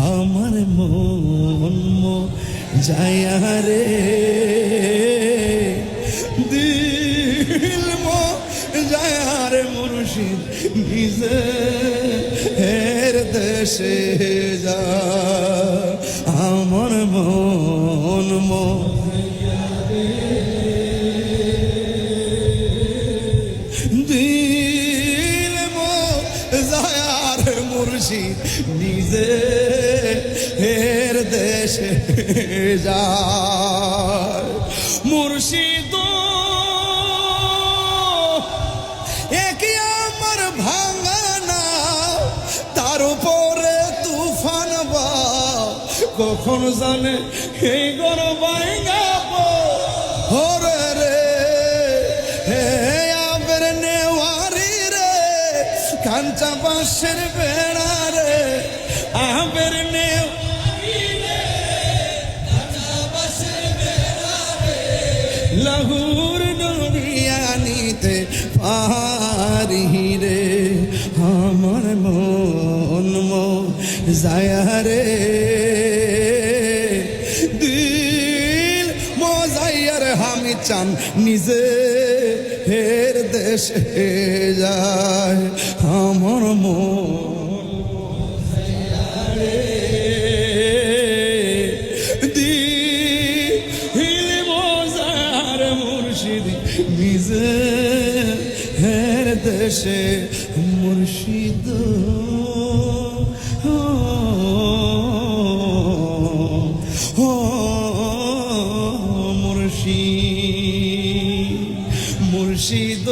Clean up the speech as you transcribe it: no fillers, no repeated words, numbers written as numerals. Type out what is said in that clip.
আমার মন যায়া রে দিল যায়া রে মুর্শিদ নিজের দেশে যা আমার মন দিল যায়ার মুর্শিদ নিজের দেশে যায় মুর্শিদ একই আমার ভাঙানা তার উপরে তুফান বা কখন জানে এই গর বাইঙ্গাবো হরে রে হে আবের নেওয়ারি রে কাঞ্চা বাঁশের বেড়া রে আবের নেওয়ারি রে কাঞ্চা বাঁশের বেড়া রে লাহুর দরিয়ানিতে পারি রে আমার মন যায়া রে দিল মজাইয়ার আমি চান নিজে হের দেশে যায় আমার মন দিল মজার মুর্শিদ নিজে হের দেশে মুর্শিদ মুর্শিদ মুর্শিদ